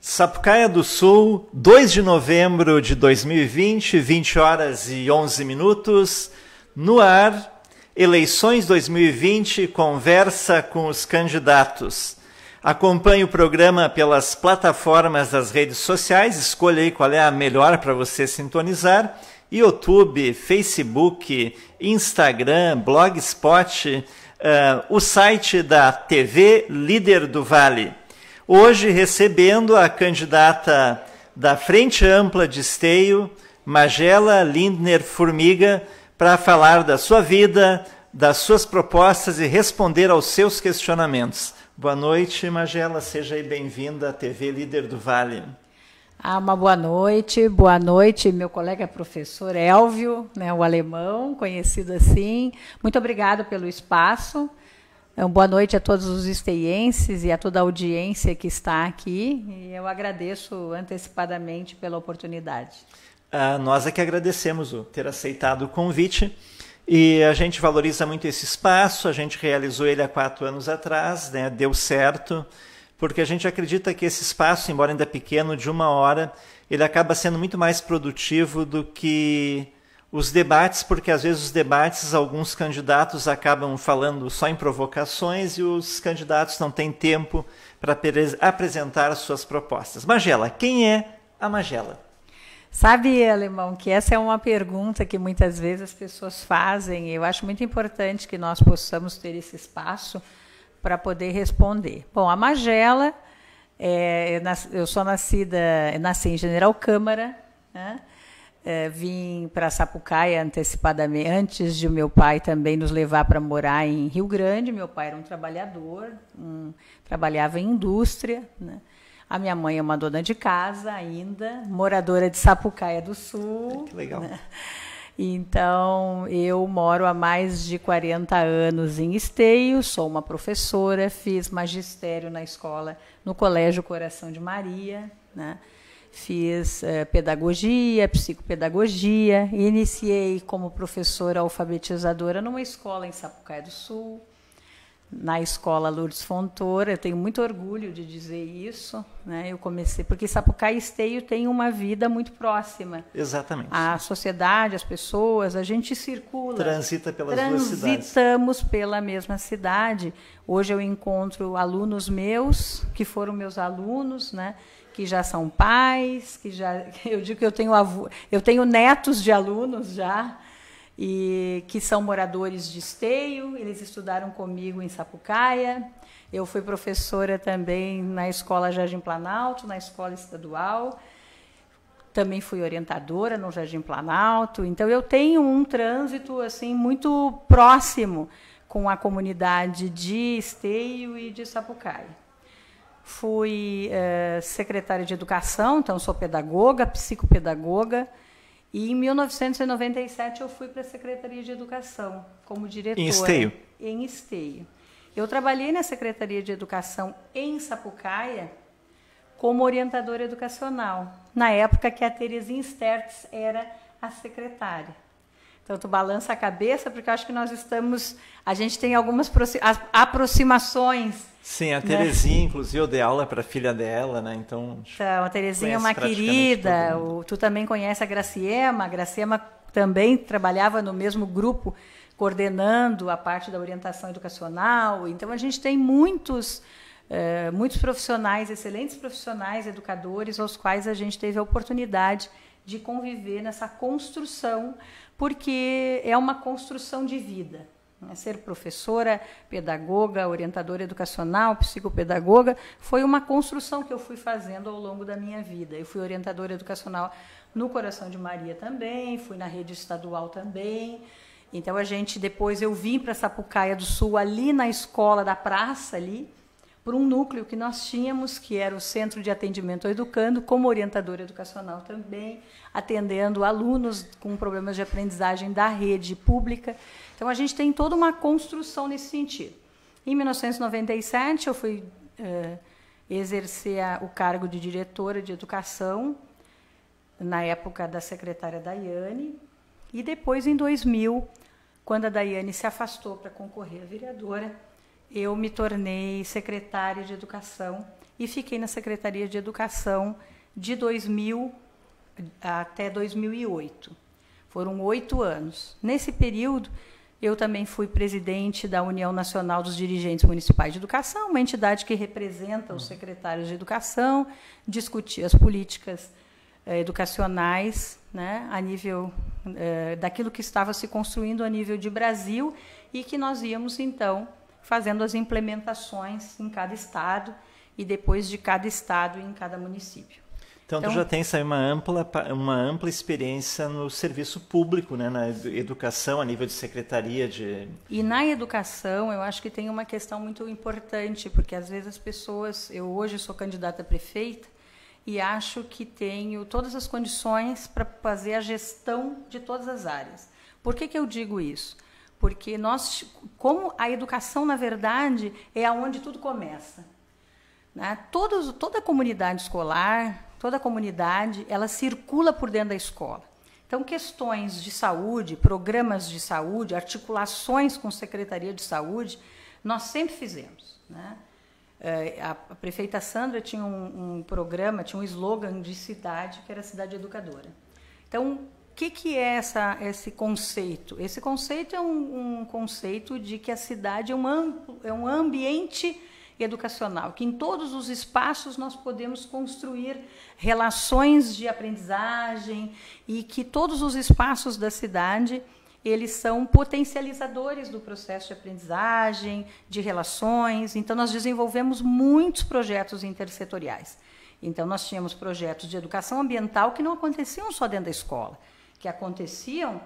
Sapucaia do Sul, 2 de novembro de 2020, 20 horas e 11 minutos, no ar, eleições 2020, conversa com os candidatos. Acompanhe o programa pelas plataformas das redes sociais, escolha aí qual é a melhor para você sintonizar, YouTube, Facebook, Instagram, Blogspot, o site da TV Líder do Vale. Hoje recebendo a candidata da Frente Ampla de Esteio, Magela Lindner Formiga, para falar da sua vida, das suas propostas e responder aos seus questionamentos. Boa noite, Magela, seja aí bem-vinda à TV Líder do Vale. Uma boa noite, meu colega professor Elvio, né, o alemão, conhecido assim. Muito obrigada pelo espaço. Boa noite a todos os esteienses e a toda a audiência que está aqui. E eu agradeço antecipadamente pela oportunidade. Nós é que agradecemos o ter aceitado o convite. E a gente valoriza muito esse espaço. A gente realizou ele há 4 anos atrás, né? Deu certo, porque a gente acredita que esse espaço, embora ainda pequeno, de 1 hora, ele acaba sendo muito mais produtivo do que os debates, porque às vezes os debates, alguns candidatos acabam falando só em provocações e os candidatos não têm tempo para apresentar as suas propostas. Magela, quem é a Magela? Sabe, Alemão, que essa é uma pergunta que muitas vezes as pessoas fazem, e eu acho muito importante que nós possamos ter esse espaço para poder responder. Bom, a Magela, eu nasci em General Câmara, né? Vim para Sapucaia antecipadamente, antes de o meu pai também nos levar para morar em Rio Grande. Meu pai era um trabalhador, trabalhava em indústria, né? A minha mãe é uma dona de casa ainda, moradora de Sapucaia do Sul. Que legal. Né? Então, eu moro há mais de 40 anos em Esteio, sou uma professora, fiz magistério na escola, no Colégio Coração de Maria, né? Fiz pedagogia, psicopedagogia, e iniciei como professora alfabetizadora numa escola em Sapucaia do Sul, na escola Lourdes Fontoura. Eu tenho muito orgulho de dizer isso, né? Eu comecei, porque Sapucaia e Esteio tem uma vida muito próxima. Exatamente. A sociedade, as pessoas, a gente circula. Transita pelas duas cidades. Transitamos pela mesma cidade. Hoje eu encontro alunos meus, que foram meus alunos, né? Que já são pais, eu digo que eu tenho netos de alunos já, e que são moradores de Esteio. Eles estudaram comigo em Sapucaia. Eu fui professora também na Escola Jardim Planalto, na Escola Estadual. Também fui orientadora no Jardim Planalto. Então, eu tenho um trânsito assim muito próximo com a comunidade de Esteio e de Sapucaia. Fui secretária de Educação, então sou pedagoga, psicopedagoga, e em 1997 eu fui para a Secretaria de Educação como diretora. Em Esteio? Em Esteio. Eu trabalhei na Secretaria de Educação em Sapucaia como orientadora educacional, na época que a Terezinha Stertz era a secretária. Então, tu balança a cabeça, porque eu acho que a gente tem algumas aproximações. Sim, a Terezinha, né? Inclusive, eu dei aula para a filha dela, né? Então, a Terezinha é uma querida. Tu também conhece a Graciema. A Graciema também trabalhava no mesmo grupo, coordenando a parte da orientação educacional. Então, a gente tem muitos profissionais, excelentes profissionais, educadores, aos quais a gente teve a oportunidade de conviver nessa construção, porque é uma construção de vida. Ser professora, pedagoga, orientadora educacional, psicopedagoga, foi uma construção que eu fui fazendo ao longo da minha vida. Eu fui orientadora educacional no Coração de Maria também, fui na rede estadual também. Então, depois eu vim para Sapucaia do Sul, ali na escola da praça, ali, por um núcleo que nós tínhamos, que era o Centro de Atendimento ao Educando, como orientadora educacional também, atendendo alunos com problemas de aprendizagem da rede pública. Então, a gente tem toda uma construção nesse sentido. Em 1997, eu fui exercer o cargo de diretora de educação, na época da secretária Daiane, e depois, em 2000, quando a Daiane se afastou para concorrer a vereadora, eu me tornei secretária de Educação e fiquei na Secretaria de Educação de 2000 até 2008. Foram 8 anos. Nesse período, eu também fui presidente da União Nacional dos Dirigentes Municipais de Educação, uma entidade que representa os secretários de educação, discutia as políticas educacionais, né, a nível daquilo que estava se construindo a nível de Brasil, e que nós íamos, então, fazendo as implementações em cada estado e depois de cada estado e em cada município. Então, tu já tens aí uma ampla experiência no serviço público, né, na educação, a nível de secretaria de... E na educação, eu acho que tem uma questão muito importante, porque às vezes as pessoas... Eu hoje sou candidata a prefeita e acho que tenho todas as condições para fazer a gestão de todas as áreas. Por que que eu digo isso? Porque nós, como a educação, na verdade, é aonde tudo começa, né? Toda a comunidade escolar... Toda a comunidade, ela circula por dentro da escola. Então, questões de saúde, programas de saúde, articulações com Secretaria de Saúde, nós sempre fizemos, né? A prefeita Sandra tinha um programa, tinha um slogan de cidade, que era Cidade Educadora. Então, o que é esse conceito? Esse conceito é um conceito de que a cidade é um ambiente educacional, que em todos os espaços nós podemos construir relações de aprendizagem e que todos os espaços da cidade, eles são potencializadores do processo de aprendizagem, de relações. Então, nós desenvolvemos muitos projetos intersetoriais. Então, nós tínhamos projetos de educação ambiental que não aconteciam só dentro da escola, que aconteciam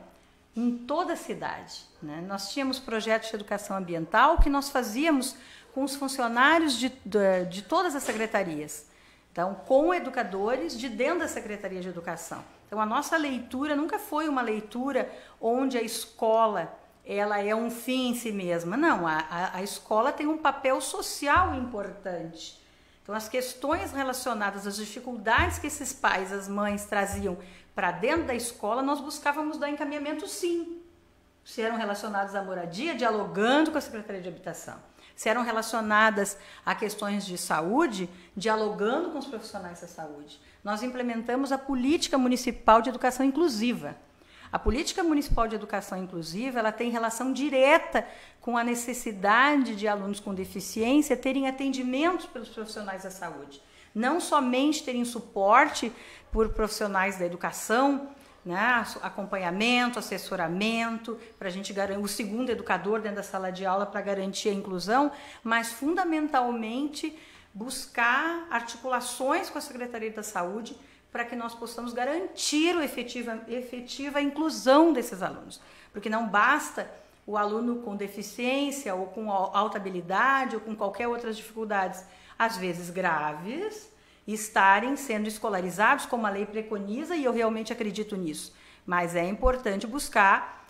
em toda a cidade, né? Nós tínhamos projetos de educação ambiental que nós fazíamos com os funcionários de todas as secretarias, então, com educadores de dentro da Secretaria de Educação. Então, a nossa leitura nunca foi uma leitura onde a escola ela é um fim em si mesma. Não, a escola tem um papel social importante. Então, as questões relacionadas às dificuldades que esses pais, as mães, traziam para dentro da escola, nós buscávamos dar encaminhamento, sim. Se eram relacionadas à moradia, dialogando com a Secretaria de Habitação. Se eram relacionadas a questões de saúde, dialogando com os profissionais da saúde. Nós implementamos a Política Municipal de Educação Inclusiva. A Política Municipal de Educação Inclusiva, ela tem relação direta com a necessidade de alunos com deficiência terem atendimentos pelos profissionais da saúde. Não somente terem suporte por profissionais da educação, né, acompanhamento, assessoramento, para a gente garantir o segundo educador dentro da sala de aula para garantir a inclusão, mas fundamentalmente buscar articulações com a Secretaria da Saúde para que nós possamos garantir a efetiva inclusão desses alunos. Porque não basta o aluno com deficiência ou com alta habilidade ou com qualquer outras dificuldades, às vezes graves, estarem sendo escolarizados, como a lei preconiza, e eu realmente acredito nisso. Mas é importante buscar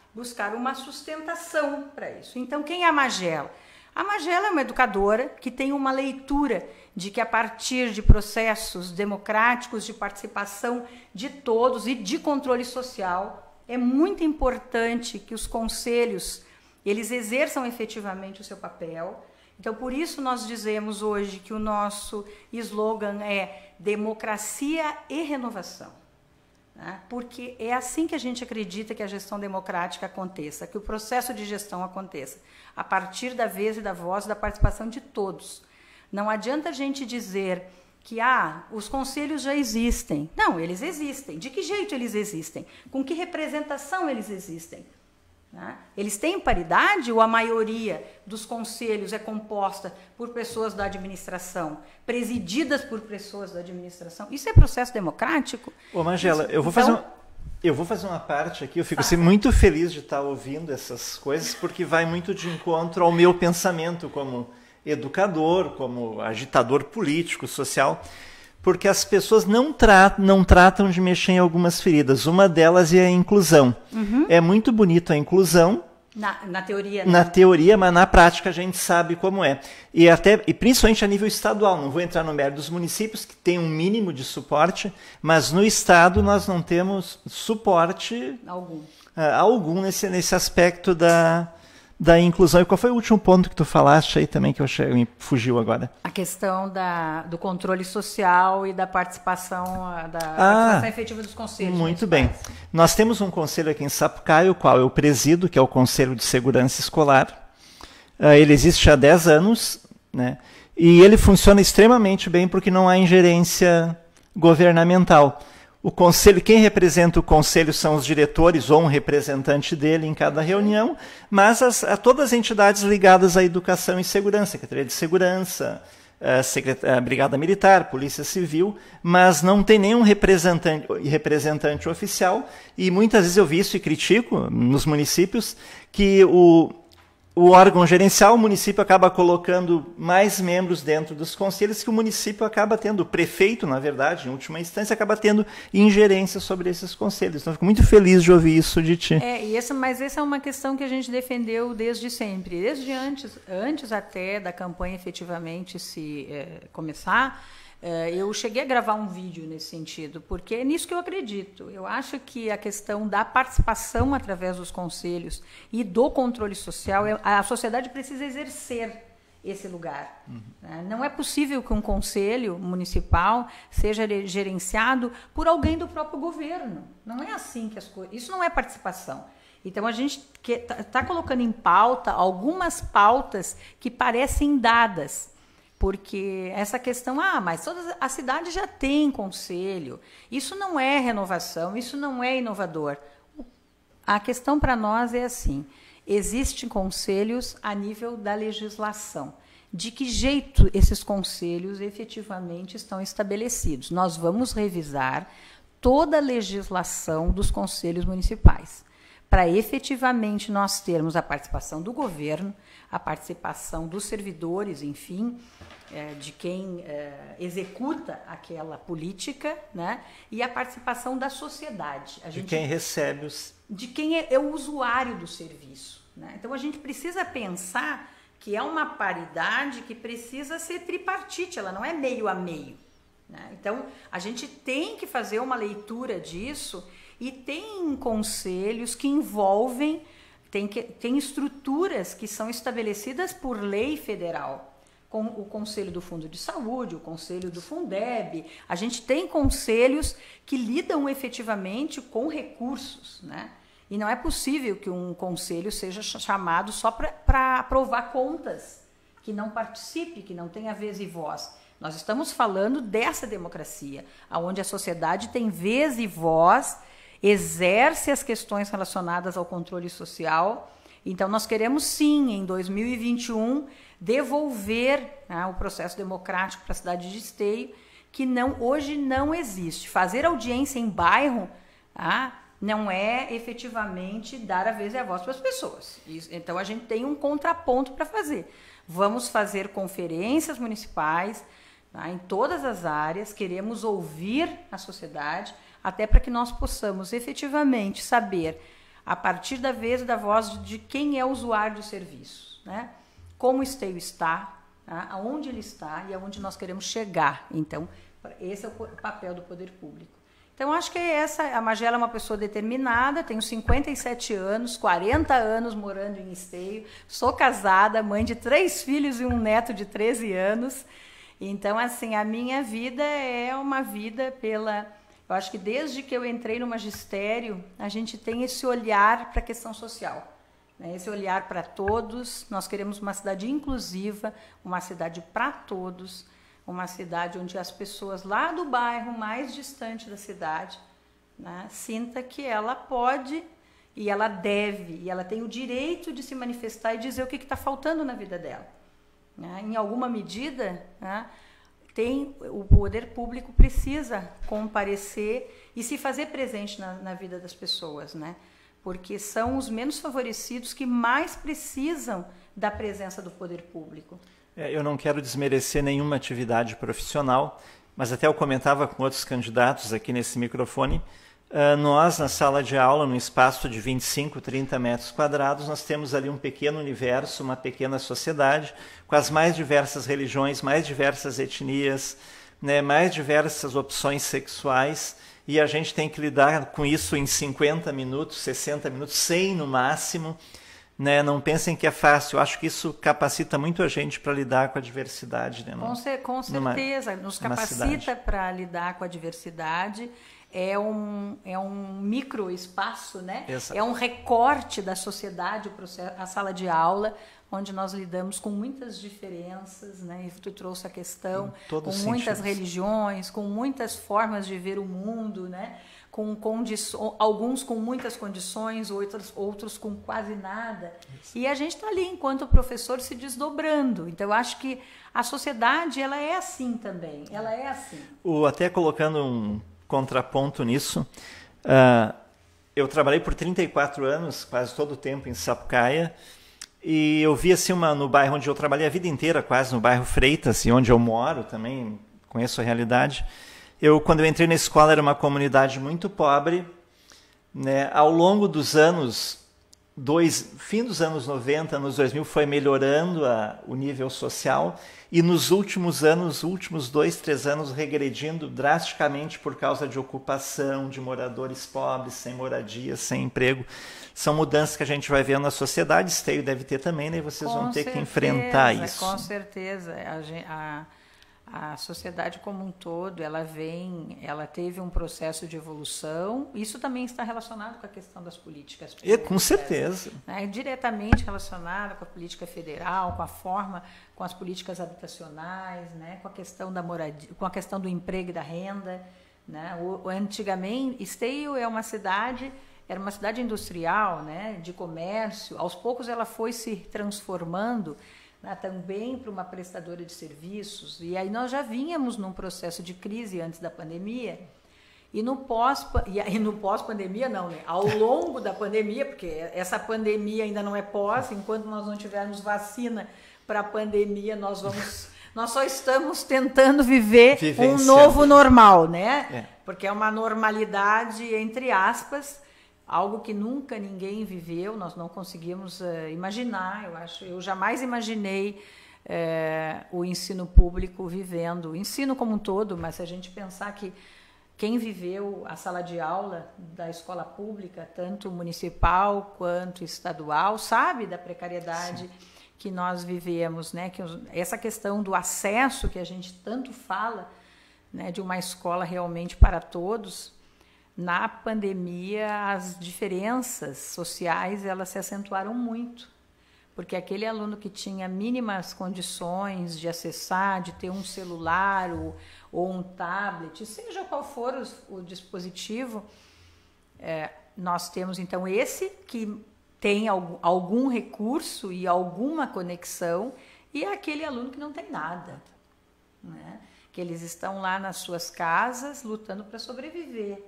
uma sustentação para isso. Então, quem é a Magela? A Magela é uma educadora que tem uma leitura de que, a partir de processos democráticos de participação de todos e de controle social, é muito importante que os conselhos eles exerçam efetivamente o seu papel. Então, por isso nós dizemos hoje que o nosso slogan é democracia e renovação, né? Porque é assim que a gente acredita que a gestão democrática aconteça, que o processo de gestão aconteça, a partir da vez e da voz e da participação de todos. Não adianta a gente dizer que os conselhos já existem. Não, eles existem. De que jeito eles existem? Com que representação eles existem? Eles têm paridade ou a maioria dos conselhos é composta por pessoas da administração, presididas por pessoas da administração? Isso é processo democrático? Ô, Magela, eu vou fazer uma parte aqui, eu fico assim, muito feliz de estar ouvindo essas coisas, porque vai muito de encontro ao meu pensamento como educador, como agitador político, social, porque as pessoas não tratam de mexer em algumas feridas. Uma delas é a inclusão. Uhum. É muito bonito a inclusão. Na teoria, né? Na teoria, mas na prática a gente sabe como é. E principalmente a nível estadual. Não vou entrar no mérito dos municípios, que tem um mínimo de suporte, mas no estado nós não temos suporte algum nesse aspecto da inclusão. E qual foi o último ponto que tu falaste aí também, que me fugiu agora? A questão do controle social e da participação efetiva dos conselhos. Muito bem. Nós temos um conselho aqui em Sapucaia, o qual eu presido, que é o Conselho de Segurança Escolar. Ele existe há 10 anos, né? E ele funciona extremamente bem porque não há ingerência governamental. O conselho, quem representa o conselho são os diretores ou um representante dele em cada reunião, mas todas as entidades ligadas à educação e segurança, Secretaria de Segurança, a Brigada Militar, Polícia Civil, mas não tem nenhum representante oficial, e muitas vezes eu vi isso e critico nos municípios, que o órgão gerencial, o município acaba colocando mais membros dentro dos conselhos, que o município acaba tendo, o prefeito, na verdade, em última instância, acaba tendo ingerência sobre esses conselhos. Então, eu fico muito feliz de ouvir isso de ti. Mas essa é uma questão que a gente defendeu desde sempre, desde antes até da campanha efetivamente começar. Eu cheguei a gravar um vídeo nesse sentido, porque é nisso que eu acredito. Eu acho que a questão da participação através dos conselhos e do controle social, a sociedade precisa exercer esse lugar. Não é possível que um conselho municipal seja gerenciado por alguém do próprio governo. Não é assim que as coisas... Isso não é participação. Então, a gente está colocando em pauta algumas pautas que parecem dadas. Porque essa questão, mas toda a cidade já tem conselho, isso não é renovação, isso não é inovador. A questão para nós é assim, existem conselhos a nível da legislação. De que jeito esses conselhos efetivamente estão estabelecidos? Nós vamos revisar toda a legislação dos conselhos municipais, para efetivamente nós termos a participação do governo, a participação dos servidores, enfim, de quem executa aquela política, né? E a participação da sociedade. De quem recebe de quem é o usuário do serviço, né? Então, a gente precisa pensar que é uma paridade que precisa ser tripartite, ela não é meio a meio, né? Então, a gente tem que fazer uma leitura disso e tem conselhos que envolvem, tem estruturas que são estabelecidas por lei federal, com o Conselho do Fundo de Saúde, o Conselho do Fundeb. A gente tem conselhos que lidam efetivamente com recursos, né? E não é possível que um conselho seja chamado só para aprovar contas, que não participe, que não tenha vez e voz. Nós estamos falando dessa democracia, onde a sociedade tem vez e voz, exerce as questões relacionadas ao controle social. Então, nós queremos, sim, em 2021, devolver, né, o processo democrático para a cidade de Esteio, que hoje não existe. Fazer audiência em bairro não é efetivamente dar a vez e a voz para as pessoas. Então, a gente tem um contraponto para fazer. Vamos fazer conferências municipais, em todas as áreas, queremos ouvir a sociedade, até para que nós possamos efetivamente saber, a partir da vez e da voz de quem é o usuário do serviço, né? Como o Esteio está, aonde ele está e aonde nós queremos chegar. Então, esse é o papel do poder público. Então, acho que a Magela é uma pessoa determinada, tenho 57 anos, 40 anos morando em Esteio, sou casada, mãe de 3 filhos e um neto de 13 anos. Então, assim, a minha vida é uma vida Eu acho que desde que eu entrei no magistério, a gente tem esse olhar para a questão social, né? Esse olhar para todos. Nós queremos uma cidade inclusiva, uma cidade para todos, uma cidade onde as pessoas lá do bairro mais distante da cidade, né, sinta que ela pode e ela deve, e ela tem o direito de se manifestar e dizer o que está faltando na vida dela, né? Em alguma medida, né, o poder público precisa comparecer e se fazer presente na vida das pessoas, né? Porque são os menos favorecidos que mais precisam da presença do poder público. Eu não quero desmerecer nenhuma atividade profissional, mas até eu comentava com outros candidatos aqui nesse microfone, nós, na sala de aula, num espaço de 25, 30 metros quadrados, nós temos ali um pequeno universo, uma pequena sociedade, com as mais diversas religiões, mais diversas etnias, né, mais diversas opções sexuais, e a gente tem que lidar com isso em 50 minutos, 60 minutos, 100 no máximo, né? Não pensem que é fácil. Eu acho que isso capacita muito a gente para lidar com a diversidade. Né? Com certeza. Nos capacita para lidar com a diversidade. É um microespaço, né? Exato. É um recorte da sociedade, a sala de aula, onde nós lidamos com muitas diferenças, né? E tu trouxe a questão, com muitas religiões, com muitas formas de ver o mundo, né? Alguns com muitas condições, outros com quase nada. Isso. E a gente está ali, enquanto professor, se desdobrando. Então, eu acho que a sociedade ela é assim também. Ela é assim. Até colocando um contraponto nisso, eu trabalhei por 34 anos, quase todo o tempo em Sapucaia, e eu vi assim no bairro onde eu trabalhei a vida inteira, quase no bairro Freitas, e onde eu moro também, conheço a realidade. Quando eu entrei na escola, era uma comunidade muito pobre, né? Ao longo dos anos, fim dos anos 90, anos 2000, foi melhorando o nível social, e nos últimos 2, 3 anos, regredindo drasticamente por causa de ocupação, de moradores pobres, sem moradia, sem emprego. São mudanças que a gente vai vendo na sociedade, Esteio deve ter também, né? E vocês vão ter que enfrentar isso. Com certeza. A sociedade como um todo, ela teve um processo de evolução. Isso também está relacionado com a questão das políticas públicas. Com certeza. É diretamente relacionado com a política federal, com as políticas habitacionais, né? Com a questão da moradia, com a questão do emprego e da renda, né? Antigamente, Esteio era uma cidade industrial, né? De comércio. Aos poucos ela foi se transformando, né, também para uma prestadora de serviços, e aí nós já vínhamos num processo de crise antes da pandemia, e no pós-pandemia não, né? Ao longo da pandemia, porque essa pandemia ainda não é pós, enquanto nós não tivermos vacina para a pandemia, nós só estamos tentando viver um novo normal, né? Porque é uma normalidade, entre aspas, algo que nunca ninguém viveu, nós não conseguimos imaginar. Eu jamais imaginei o ensino público vivendo, o ensino como um todo, mas se a gente pensar que quem viveu a sala de aula da escola pública, tanto municipal quanto estadual, sabe da precariedade. Sim. Que nós vivemos, né? Que essa questão do acesso que a gente tanto fala, né? De uma escola realmente para todos. Na pandemia, as diferenças sociais elas se acentuaram muito, porque aquele aluno que tinha mínimas condições de acessar, de ter um celular ou um tablet, seja qual for o dispositivo, nós temos então esse que tem algum recurso e alguma conexão, e aquele aluno que não tem nada, né? Que eles estão lá nas suas casas lutando para sobreviver,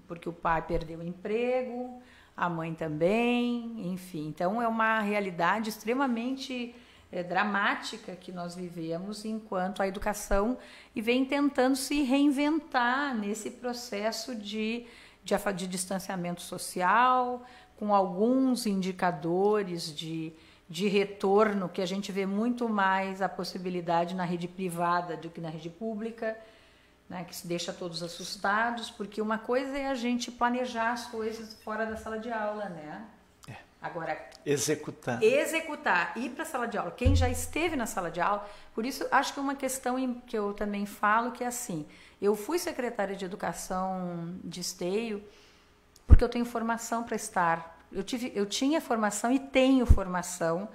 porque o pai perdeu o emprego, a mãe também, enfim. Então, é uma realidade extremamente dramática que nós vivemos enquanto a educação e vem tentando se reinventar nesse processo de distanciamento social, com alguns indicadores de retorno, que a gente vê muito mais a possibilidade na rede privada do que na rede pública, né, que se deixa todos assustados, porque uma coisa é a gente planejar as coisas fora da sala de aula, né? Agora, executar, ir para a sala de aula. Quem já esteve na sala de aula, por isso acho que uma questão que eu também falo que é assim, eu fui secretária de Educação de Esteio porque eu tenho formação para estar, eu tinha formação e tenho formação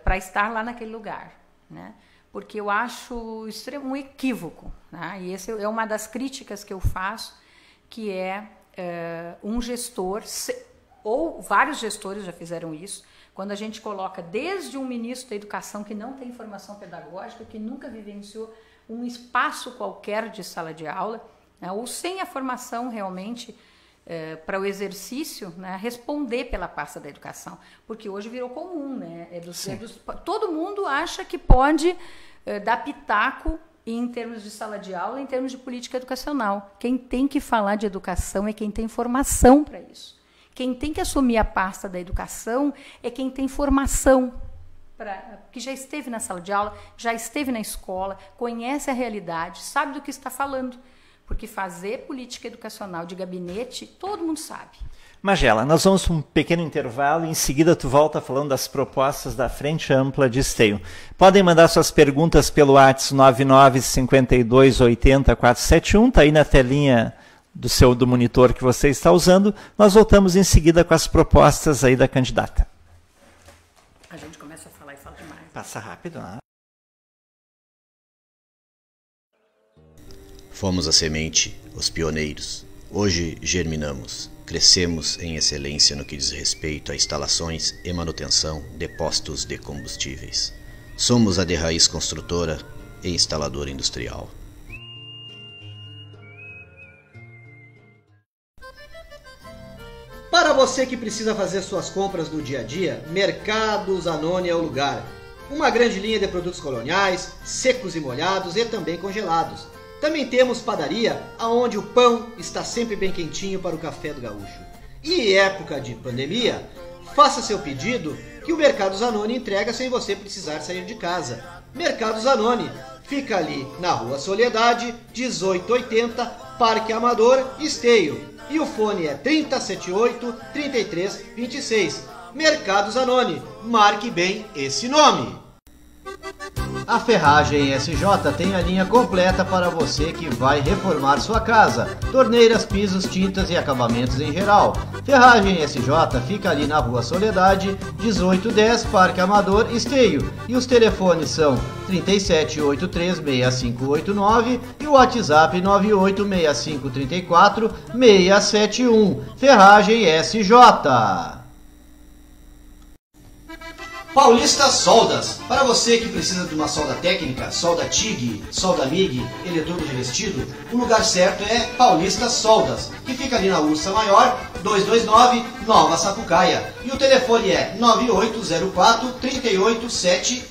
para estar lá naquele lugar, né? Porque eu acho um equívoco, né? E essa é uma das críticas que eu faço, que é um gestor, ou vários gestores já fizeram isso, quando a gente coloca desde um ministro da Educação que não tem formação pedagógica, que nunca vivenciou um espaço qualquer de sala de aula, né? Ou sem a formação realmente para o exercício, né? Responder pela pasta da educação, porque hoje virou comum, né? Todo mundo acha que pode dar pitaco em termos de sala de aula, em termos de política educacional. Quem tem que falar de educação é quem tem formação para isso. Quem tem que assumir a pasta da educação é quem tem formação, que já esteve na sala de aula, já esteve na escola, conhece a realidade, sabe do que está falando. porque fazer política educacional de gabinete, todo mundo sabe. Magela, nós vamos para um pequeno intervalo e em seguida tu volta falando das propostas da Frente Ampla de Esteio. Podem mandar suas perguntas pelo WhatsApp 995280-471, está aí na telinha do monitor que você está usando. Nós voltamos em seguida com as propostas aí da candidata. A gente começa a falar e fala demais. Passa rápido, né? Fomos a semente, os pioneiros. Hoje germinamos. Crescemos em excelência no que diz respeito a instalações e manutenção de postos de combustíveis. Somos a de raiz construtora e instaladora industrial. Para você que precisa fazer suas compras no dia a dia, Mercado Zanoni é o lugar. Uma grande linha de produtos coloniais, secos e molhados e também congelados. Também temos padaria, onde o pão está sempre bem quentinho para o café do gaúcho. E em época de pandemia, faça seu pedido que o Mercado Zanoni entrega sem você precisar sair de casa. Mercado Zanoni fica ali na Rua Soledade, 1880, Parque Amador, Esteio. E o fone é 3078-3326. Mercado Zanoni, marque bem esse nome. A Ferragem SJ tem a linha completa para você que vai reformar sua casa. Torneiras, pisos, tintas e acabamentos em geral. Ferragem SJ fica ali na Rua Soledade, 1810, Parque Amador, Esteio. E os telefones são 37836589 e o WhatsApp 986534-671. Ferragem SJ. Paulista Soldas, para você que precisa de uma solda técnica, solda TIG, solda MIG, eletrodo revestido, o lugar certo é Paulista Soldas, que fica ali na Ursa Maior, 229, Nova Sapucaia. E o telefone é 9804-38711.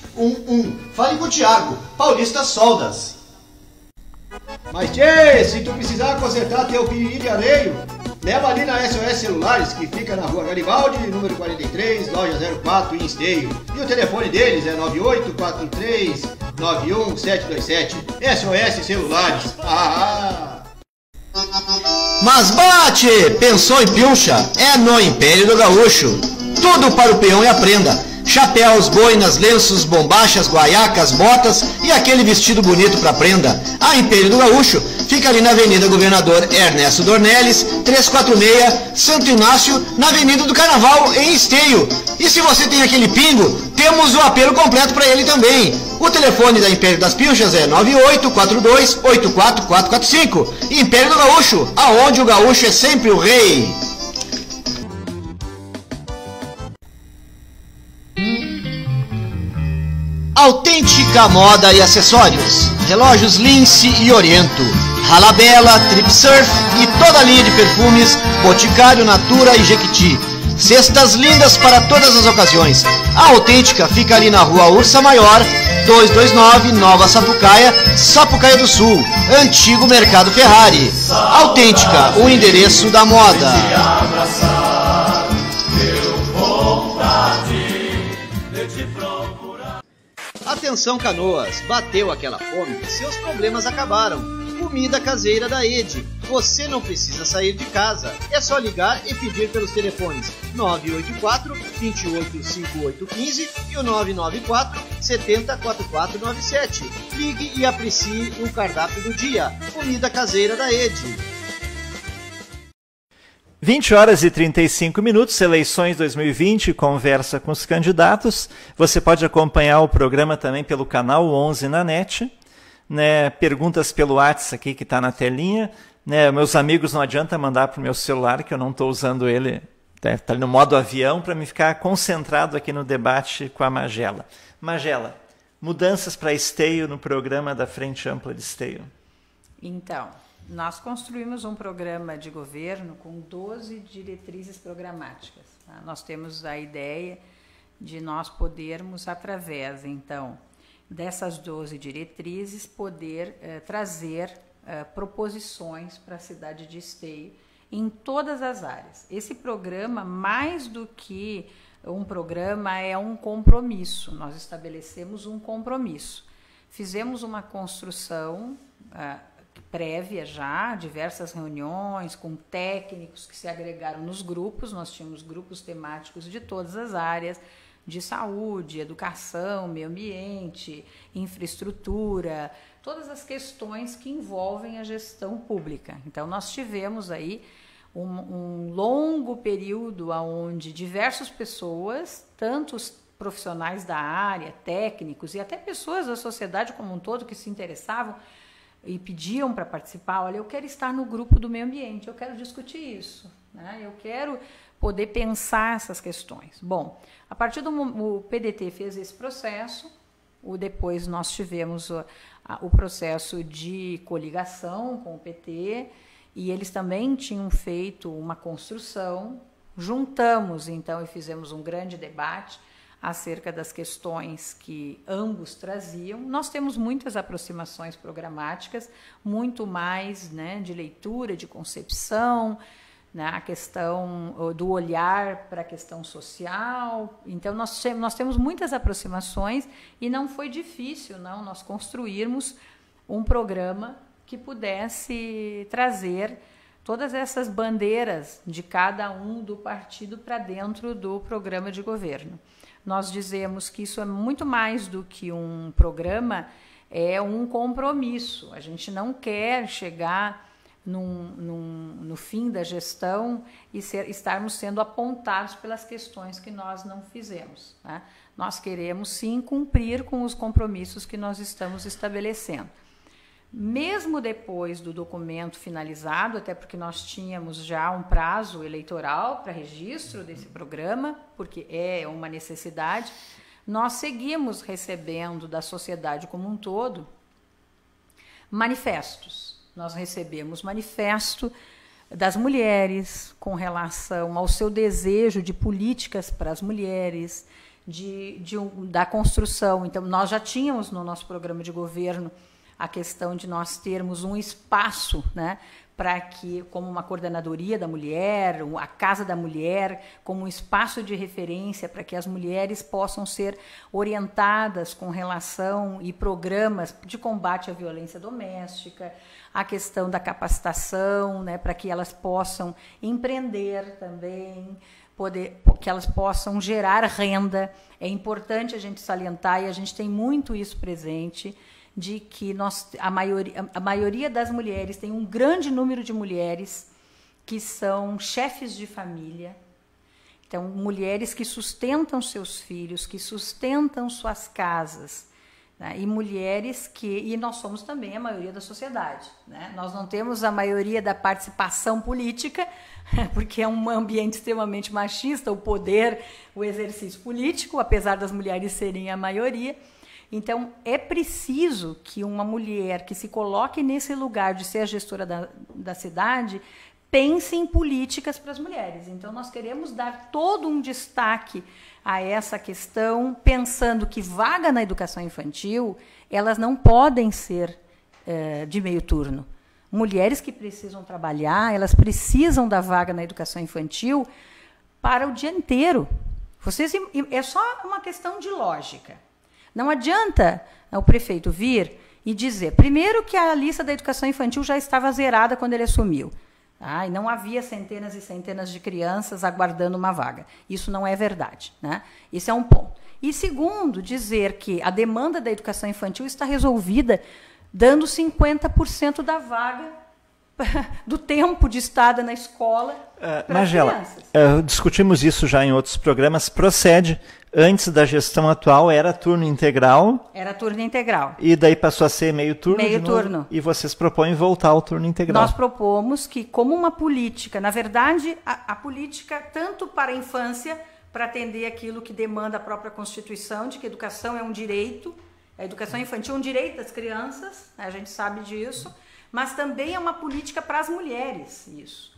Fale com o Thiago, Paulista Soldas. Mas tchê, se tu precisar consertar teu piriri de areio, leva ali na SOS Celulares, que fica na Rua Garibaldi, número 43, loja 04, em Esteio. E o telefone deles é 9843-91727. SOS Celulares. Mas bate! Pensou em pilcha? É no Império do Gaúcho. Tudo para o peão e a prenda. Chapéus, boinas, lenços, bombachas, guaiacas, botas e aquele vestido bonito para prenda. A Império do Gaúcho fica ali na Avenida Governador Ernesto Dornelles, 346, Santo Inácio, na Avenida do Carnaval, em Esteio. E se você tem aquele pingo, temos o apelo completo para ele também. O telefone da Império das Pilchas é 9842-84445. Império do Gaúcho, aonde o gaúcho é sempre o rei. Autêntica Moda e Acessórios, relógios Lince e Oriento, Halabela, Trip Surf e toda a linha de perfumes Boticário, Natura e Jequiti. Cestas lindas para todas as ocasiões. A Autêntica fica ali na Rua Ursa Maior, 229, Nova Sapucaia, Sapucaia do Sul, antigo Mercado Ferrari. Autêntica, o endereço da moda. Atenção Canoas, bateu aquela fome, seus problemas acabaram. Comida caseira da Ede. Você não precisa sair de casa, é só ligar e pedir pelos telefones 984-285815 e o 994-704497. Ligue e aprecie o cardápio do dia. Comida caseira da Ede. 20 horas e 35 minutos, eleições 2020, conversa com os candidatos. Você pode acompanhar o programa também pelo canal 11 na net, né? Perguntas pelo WhatsApp aqui que está na telinha. Né? Meus amigos, não adianta mandar para o meu celular, que eu não estou usando ele, está no modo avião, para me ficar concentrado aqui no debate com a Magela. Magela, mudanças para Esteio no programa da Frente Ampla de Esteio. Então, nós construímos um programa de governo com 12 diretrizes programáticas. Tá? Nós temos a ideia de nós podermos, através, então, dessas 12 diretrizes, poder trazer proposições para a cidade de Esteio em todas as áreas. Esse programa, mais do que um programa, é um compromisso. Nós estabelecemos um compromisso. Fizemos uma construção prévia já, diversas reuniões com técnicos que se agregaram nos grupos. Nós tínhamos grupos temáticos de todas as áreas, de saúde, educação, meio ambiente, infraestrutura, todas as questões que envolvem a gestão pública. Então, nós tivemos aí um longo período onde diversas pessoas, tanto os profissionais da área, técnicos e até pessoas da sociedade como um todo que se interessavam e pediam para participar, olha, eu quero estar no grupo do meio ambiente, eu quero discutir isso, né? Eu quero poder pensar essas questões. Bom, a partir do o PDT fez esse processo, depois nós tivemos o processo de coligação com o PT, e eles também tinham feito uma construção, juntamos então e fizemos um grande debate acerca das questões que ambos traziam. Nós temos muitas aproximações programáticas, muito mais, né, de leitura, de concepção, né, a questão do olhar para a questão social. Então, nós temos muitas aproximações e não foi difícil, não, nós construirmos um programa que pudesse trazer todas essas bandeiras de cada um do partido para dentro do programa de governo. Nós dizemos que isso é muito mais do que um programa, é um compromisso. A gente não quer chegar no fim da gestão e estarmos sendo apontados pelas questões que nós não fizemos, né? Nós queremos, sim, cumprir com os compromissos que nós estamos estabelecendo. Mesmo depois do documento finalizado, até porque nós tínhamos já um prazo eleitoral para registro desse programa, porque é uma necessidade, nós seguimos recebendo da sociedade como um todo manifestos. Nós recebemos manifesto das mulheres com relação ao seu desejo de políticas para as mulheres, da construção. Então, nós já tínhamos no nosso programa de governo a questão de nós termos um espaço, né, para que, como uma coordenadoria da mulher, a Casa da Mulher, como um espaço de referência para que as mulheres possam ser orientadas com relação e programas de combate à violência doméstica, a questão da capacitação, né, para que elas possam empreender também, que elas possam gerar renda. É importante a gente salientar, e a gente tem muito isso presente, de que a maioria das mulheres, tem um grande número de mulheres que são chefes de família, então mulheres que sustentam seus filhos, que sustentam suas casas, né? E mulheres e nós somos também a maioria da sociedade, né? Nós não temos a maioria da participação política, porque é um ambiente extremamente machista, o poder, o exercício político, apesar das mulheres serem a maioria. Então, é preciso que uma mulher que se coloque nesse lugar de ser a gestora da cidade pense em políticas para as mulheres. Então, nós queremos dar todo um destaque a essa questão, pensando que vaga na educação infantil, elas não podem ser de meio turno. Mulheres que precisam trabalhar, elas precisam da vaga na educação infantil para o dia inteiro. É só uma questão de lógica. Não adianta o prefeito vir e dizer, primeiro, que a lista da educação infantil já estava zerada quando ele assumiu. E não havia centenas e centenas de crianças aguardando uma vaga. Isso não é verdade, né? Isso é um ponto. E segundo, dizer que a demanda da educação infantil está resolvida dando 50% da vaga do tempo de estada na escola para as crianças. Discutimos isso já em outros programas. Procede. Antes da gestão atual era turno integral. Era turno integral. E daí passou a ser meio turno. Meio turno. E vocês propõem voltar ao turno integral. Nós propomos que, como uma política, na verdade, a política, tanto para a infância, para atender aquilo que demanda a própria Constituição, de que a educação é um direito, a educação infantil é um direito das crianças, a gente sabe disso, mas também é uma política para as mulheres, isso.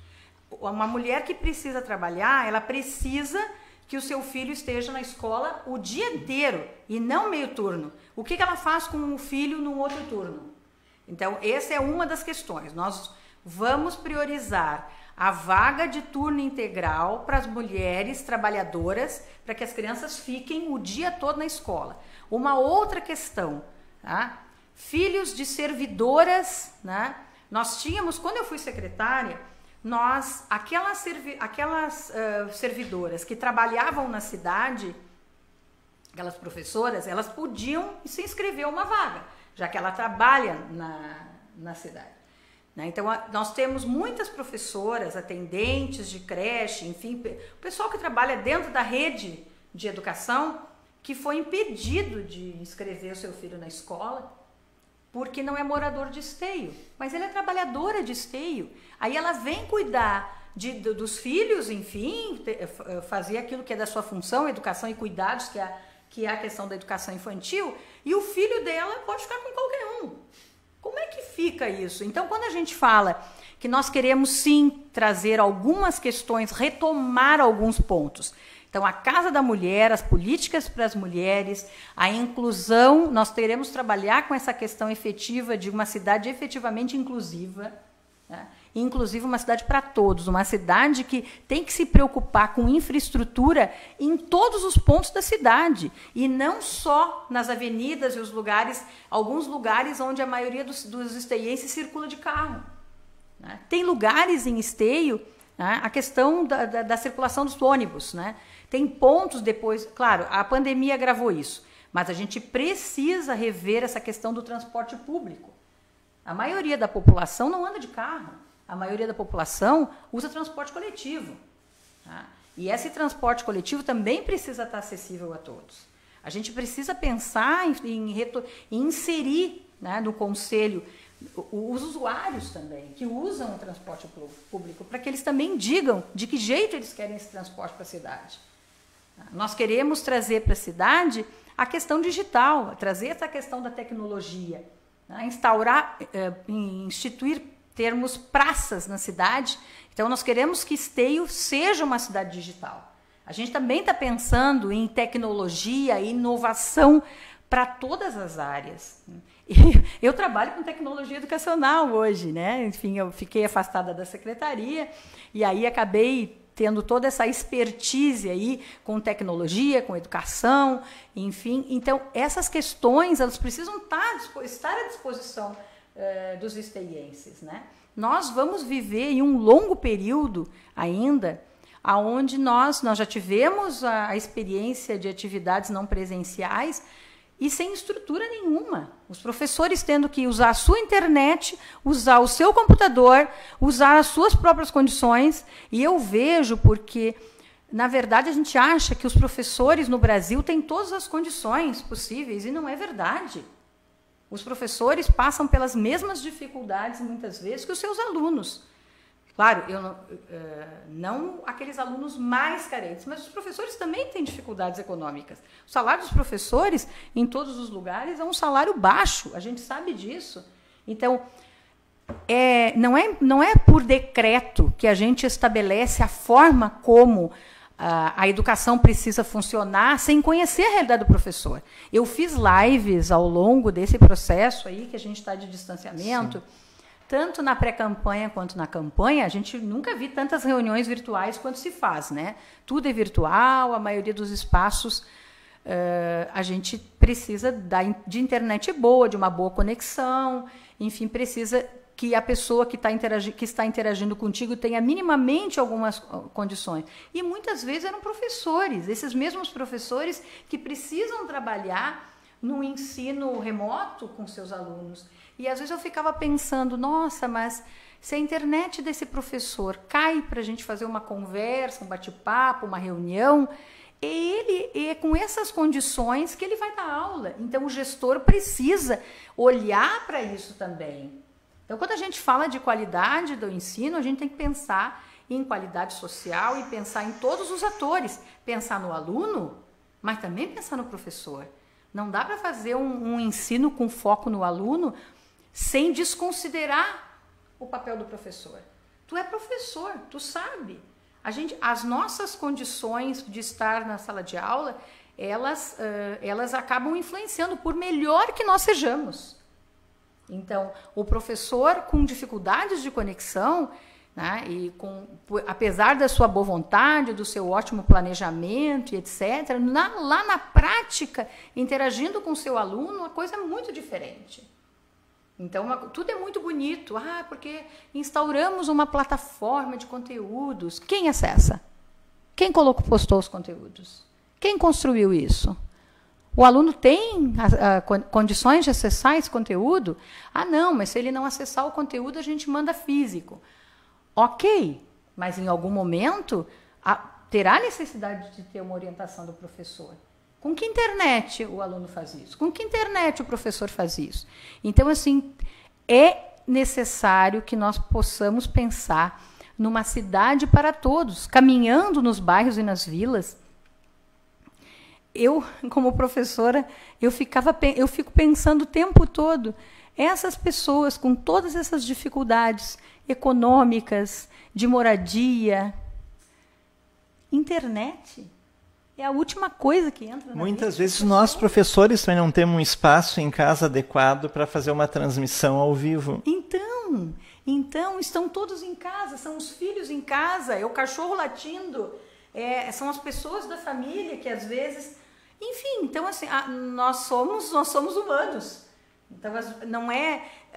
Uma mulher que precisa trabalhar, ela precisa que o seu filho esteja na escola o dia inteiro e não meio turno. O que ela faz com o filho num outro turno? Então, essa é uma das questões. Nós vamos priorizar a vaga de turno integral para as mulheres trabalhadoras, para que as crianças fiquem o dia todo na escola. Uma outra questão, tá? filhos de servidoras, né? Nós tínhamos, quando eu fui secretária, aquelas servidoras que trabalhavam na cidade, aquelas professoras, elas podiam se inscrever a uma vaga, já que ela trabalha na cidade. Né? Então, nós temos muitas professoras, atendentes de creche, enfim, o pessoal que trabalha dentro da rede de educação, que foi impedido de inscrever o seu filho na escola, porque não é morador de Esteio, mas ele é trabalhadora de Esteio. Aí ela vem cuidar dos filhos, enfim, fazer aquilo que é da sua função, educação e cuidados, que é a questão da educação infantil, e o filho dela pode ficar com qualquer um. Como é que fica isso? Então, quando a gente fala que nós queremos sim trazer algumas questões, retomar alguns pontos. Então, a Casa da Mulher, as políticas para as mulheres, a inclusão, nós teremos que trabalhar com essa questão efetiva de uma cidade efetivamente inclusiva, né? Inclusive uma cidade para todos, uma cidade que tem que se preocupar com infraestrutura em todos os pontos da cidade, e não só nas avenidas e os lugares, alguns lugares onde a maioria dos esteienses circula de carro. Né? Tem lugares em Esteio, né, a questão da circulação dos ônibus, né? Tem pontos depois, claro, a pandemia agravou isso, mas a gente precisa rever essa questão do transporte público. A maioria da população não anda de carro, a maioria da população usa transporte coletivo. Tá? E esse transporte coletivo também precisa estar acessível a todos. A gente precisa pensar em inserir, né, no conselho os usuários também, que usam o transporte público, para que eles também digam de que jeito eles querem esse transporte para a cidade. Nós queremos trazer para a cidade a questão digital, trazer essa questão da tecnologia, né? Instituir termos praças na cidade. Então, nós queremos que Esteio seja uma cidade digital. A gente também está pensando em tecnologia e inovação para todas as áreas. Eu trabalho com tecnologia educacional hoje, né? Enfim, eu fiquei afastada da secretaria e aí acabei tendo toda essa expertise aí com tecnologia, com educação, enfim. Então, essas questões, elas precisam estar à disposição dos esteienses, né? Nós vamos viver em um longo período ainda, onde nós já tivemos a experiência de atividades não presenciais e sem estrutura nenhuma. Os professores tendo que usar a sua internet, usar o seu computador, usar as suas próprias condições. E eu vejo porque, na verdade, a gente acha que os professores no Brasil têm todas as condições possíveis, e não é verdade. Os professores passam pelas mesmas dificuldades, muitas vezes, que os seus alunos. Claro, não aqueles alunos mais carentes, mas os professores também têm dificuldades econômicas. O salário dos professores, em todos os lugares, é um salário baixo, a gente sabe disso. Então, não é por decreto que a gente estabelece a forma como a educação precisa funcionar sem conhecer a realidade do professor. Eu fiz lives ao longo desse processo aí, que a gente está de distanciamento. Sim. Tanto na pré-campanha quanto na campanha, a gente nunca viu tantas reuniões virtuais quanto se faz, né? Tudo é virtual, a maioria dos espaços a gente precisa de internet boa, de uma boa conexão, enfim, precisa que a pessoa que está interagindo contigo tenha minimamente algumas condições. E muitas vezes eram professores, esses mesmos professores que precisam trabalhar no ensino remoto com seus alunos. E às vezes eu ficava pensando, nossa, mas se a internet desse professor cai para a gente fazer uma conversa, um bate-papo, uma reunião, é com essas condições que ele vai dar aula. Então o gestor precisa olhar para isso também. Então, quando a gente fala de qualidade do ensino, a gente tem que pensar em qualidade social e pensar em todos os atores. Pensar no aluno, mas também pensar no professor. Não dá para fazer um ensino com foco no aluno sem desconsiderar o papel do professor. Tu é professor, tu sabe. As nossas condições de estar na sala de aula, elas acabam influenciando, por melhor que nós sejamos. Então, o professor com dificuldades de conexão, né, apesar da sua boa vontade, do seu ótimo planejamento, etc., lá na prática, interagindo com o seu aluno, a coisa é muito diferente. Então, tudo é muito bonito. Porque instauramos uma plataforma de conteúdos. Quem acessa? Quem postou os conteúdos? Quem construiu isso? O aluno tem condições de acessar esse conteúdo? Não, mas se ele não acessar o conteúdo, a gente manda físico. Ok, mas em algum momento terá necessidade de ter uma orientação do professor. Com que internet o aluno faz isso? Com que internet o professor faz isso? Então, assim, é necessário que nós possamos pensar numa cidade para todos, caminhando nos bairros e nas vilas. Eu, como professora, eu fico pensando o tempo todo, essas pessoas com todas essas dificuldades econômicas, de moradia, internet é a última coisa que entra na Muitas vezes nós, professores, também não temos um espaço em casa adequado para fazer uma transmissão ao vivo. Então, estão todos em casa, são os filhos em casa, é o cachorro latindo, são as pessoas da família que às vezes... Enfim, então assim, nós somos humanos. Então,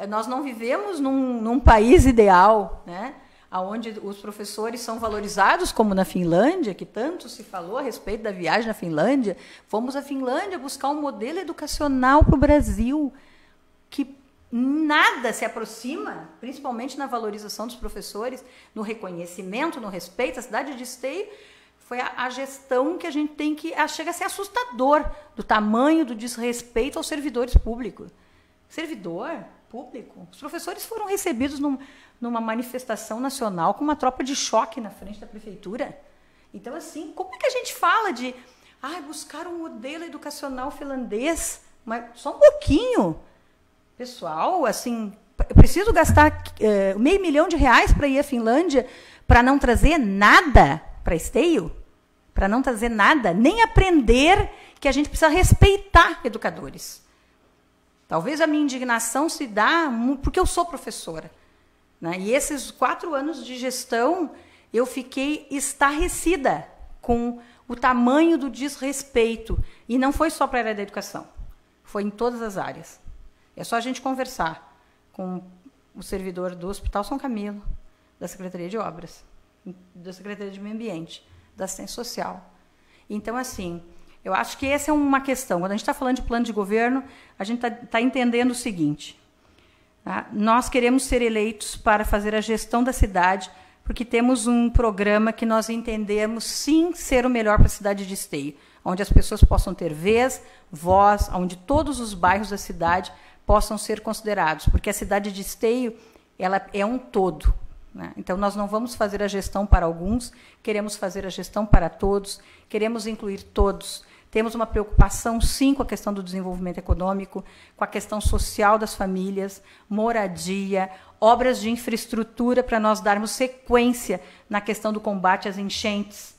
nós não vivemos num país ideal, né? Onde os professores são valorizados, como na Finlândia, que tanto se falou a respeito da viagem na Finlândia. Fomos à Finlândia buscar um modelo educacional para o Brasil, que nada se aproxima, principalmente na valorização dos professores, no reconhecimento, no respeito. A cidade de Esteio foi a gestão que a gente tem que... Chega a ser assustador do tamanho do desrespeito aos servidores públicos. Servidor público? Os professores foram recebidos numa manifestação nacional com uma tropa de choque na frente da prefeitura. Então, assim, como é que a gente fala de buscar um modelo educacional finlandês? Mas só um pouquinho. Pessoal, assim, eu preciso gastar R$500 mil para ir à Finlândia para não trazer nada para Esteio? Para não trazer nada, nem aprender que a gente precisa respeitar educadores. Talvez a minha indignação se dá porque eu sou professora, né? E esses 4 anos de gestão, eu fiquei estarrecida com o tamanho do desrespeito. E não foi só para a área da educação, foi em todas as áreas. É só a gente conversar com o servidor do Hospital São Camilo, da Secretaria de Obras, da Secretaria de Meio Ambiente, da Assistência Social. Então, assim, eu acho que essa é uma questão. Quando a gente está falando de plano de governo, a gente está entendendo o seguinte. Tá? Nós queremos ser eleitos para fazer a gestão da cidade, porque temos um programa que nós entendemos, sim, ser o melhor para a cidade de Esteio, onde as pessoas possam ter vez, voz, onde todos os bairros da cidade possam ser considerados, porque a cidade de Esteio ela é um todo. Né? Então, nós não vamos fazer a gestão para alguns, queremos fazer a gestão para todos, queremos incluir todos. Temos uma preocupação, sim, com a questão do desenvolvimento econômico, com a questão social das famílias, moradia, obras de infraestrutura para nós darmos sequência na questão do combate às enchentes,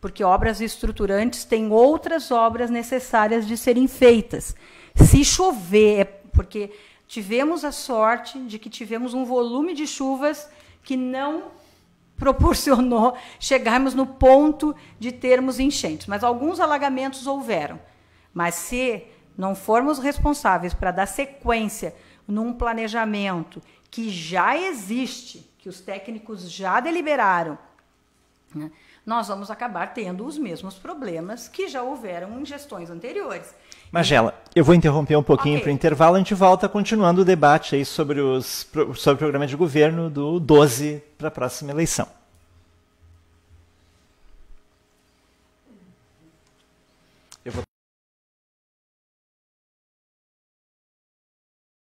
porque obras estruturantes têm outras obras necessárias de serem feitas. Se chover, porque tivemos a sorte de que tivemos um volume de chuvas que não proporcionou chegarmos no ponto de termos enchentes. Mas alguns alagamentos houveram. Mas se não formos responsáveis para dar sequência num planejamento que já existe, que os técnicos já deliberaram, né, nós vamos acabar tendo os mesmos problemas que já houveram em gestões anteriores. Magela, eu vou interromper um pouquinho para o intervalo, a gente volta continuando o debate aí sobre o programa de governo do 12 para a próxima eleição.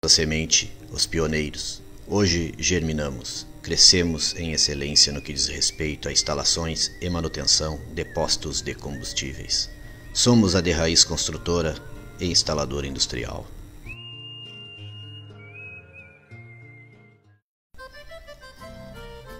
A semente, os pioneiros. Hoje germinamos, crescemos em excelência no que diz respeito a instalações e manutenção de postos de combustíveis. Somos a de raiz construtora e instaladora industrial.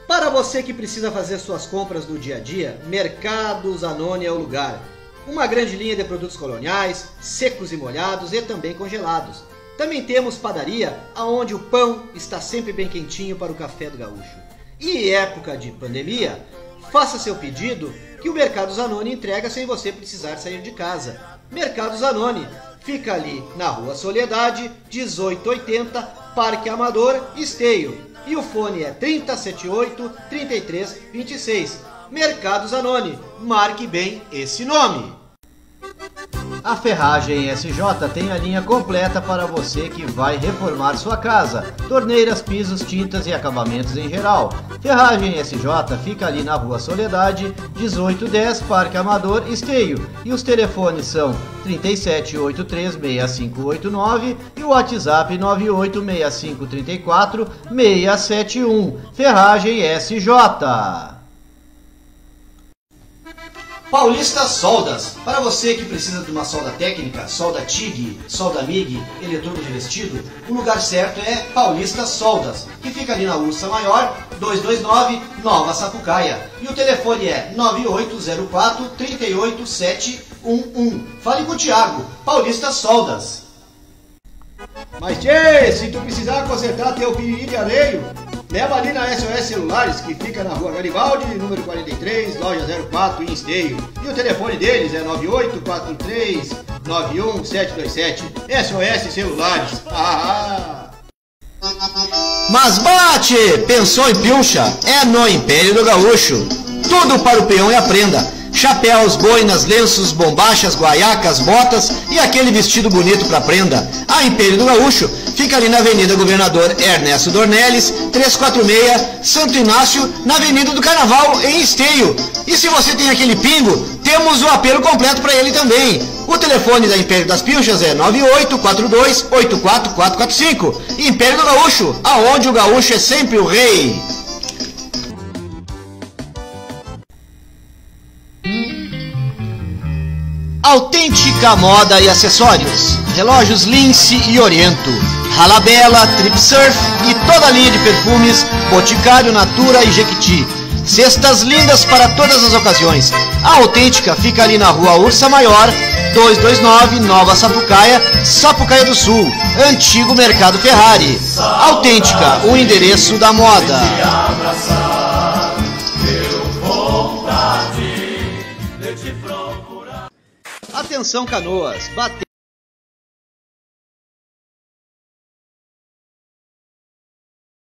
Para você que precisa fazer suas compras no dia a dia, Mercado Zanoni é o lugar. Uma grande linha de produtos coloniais, secos e molhados e também congelados. Também temos padaria, onde o pão está sempre bem quentinho para o café do gaúcho. E época de pandemia, faça seu pedido que o Mercado Zanoni entrega sem você precisar sair de casa. Mercado Zanoni fica ali na Rua Soledade, 1880, Parque Amador, Esteio. E o fone é 3078-3326. Mercados Anoni. Marque bem esse nome. A Ferragem SJ tem a linha completa para você que vai reformar sua casa. Torneiras, pisos, tintas e acabamentos em geral. Ferragem SJ fica ali na Rua Soledade, 1810, Parque Amador, Esteio. E os telefones são 37836589 e o WhatsApp 986534671. Ferragem SJ. Paulista Soldas, para você que precisa de uma solda técnica, solda TIG, solda MIG, eletrodo de vestido, o lugar certo é Paulista Soldas, que fica ali na Ursa Maior, 229, Nova Sapucaia. E o telefone é 9804-38711. Fale com o Thiago, Paulista Soldas. Mas tchê, se tu precisar consertar teu piriri de areio, leva ali na SOS Celulares, que fica na Rua Garibaldi, número 43, loja 04, em Esteio. E o telefone deles é 9843-91727. SOS Celulares. Mas bate! Pensou em pilcha? É no Império do Gaúcho. Tudo para o peão e a prenda. Chapéus, boinas, lenços, bombachas, guaiacas, botas e aquele vestido bonito para prenda. A Império do Gaúcho fica ali na Avenida Governador Ernesto Dornelles, 346, Santo Inácio, na Avenida do Carnaval, em Esteio. E se você tem aquele pingo, temos o apelo completo para ele também. O telefone da Império das Pilchas é 9842-84445. Império do Gaúcho, aonde o gaúcho é sempre o rei. Autêntica Moda e Acessórios, relógios Lince e Oriento, Halabela, Trip Surf e toda a linha de perfumes Boticário, Natura e Jequiti. Cestas lindas para todas as ocasiões. A Autêntica fica ali na Rua Ursa Maior, 229, Nova Sapucaia, Sapucaia do Sul, antigo Mercado Ferrari. Autêntica, o endereço da moda. Atenção, Canoas, bateu.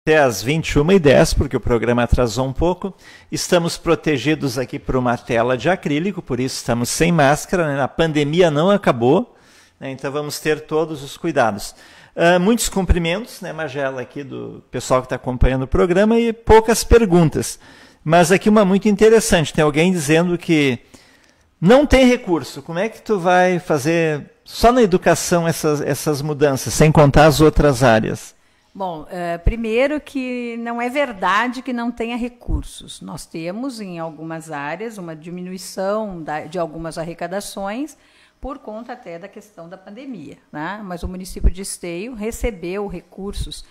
Até às 21h10, porque o programa atrasou um pouco. Estamos protegidos aqui por uma tela de acrílico, por isso estamos sem máscara, né? A pandemia não acabou, né? Então vamos ter todos os cuidados. Muitos cumprimentos, né, Magela, aqui do pessoal que está acompanhando o programa, e poucas perguntas. Mas aqui uma muito interessante, tem alguém dizendo que não tem recurso. Como é que tu vai fazer só na educação essas mudanças, sem contar as outras áreas? Bom, primeiro que não é verdade que não tenha recursos. Nós temos, em algumas áreas, uma diminuição de algumas arrecadações, por conta até da questão da pandemia, né? Mas o município de Esteio recebeu recursos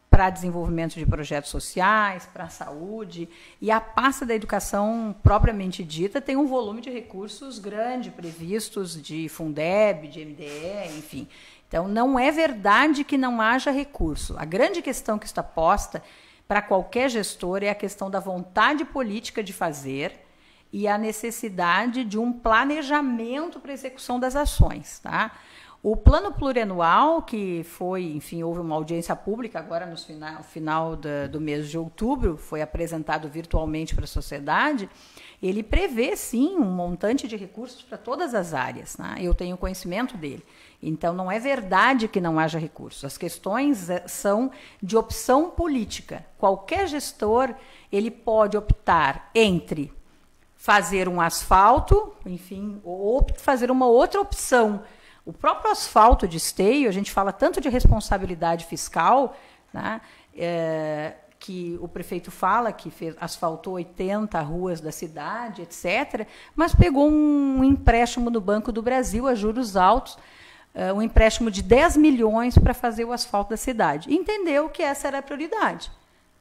para desenvolvimento de projetos sociais, para a saúde, e a pasta da educação propriamente dita tem um volume de recursos grande previstos de Fundeb, de MDE, enfim. Então, não é verdade que não haja recurso. A grande questão que está posta para qualquer gestor é a questão da vontade política de fazer e a necessidade de um planejamento para a execução das ações, tá? O plano plurianual, que foi, enfim, houve uma audiência pública agora no final do mês de outubro, foi apresentado virtualmente para a sociedade, ele prevê, sim, um montante de recursos para todas as áreas, né? Eu tenho conhecimento dele. Então, não é verdade que não haja recursos. As questões são de opção política. Qualquer gestor, ele pode optar entre fazer um asfalto, enfim, ou fazer uma outra opção. O próprio asfalto de Esteio, a gente fala tanto de responsabilidade fiscal, né, que o prefeito fala que asfaltou 80 ruas da cidade, etc., mas pegou um empréstimo do Banco do Brasil a juros altos, um empréstimo de 10 milhões para fazer o asfalto da cidade. E entendeu que essa era a prioridade.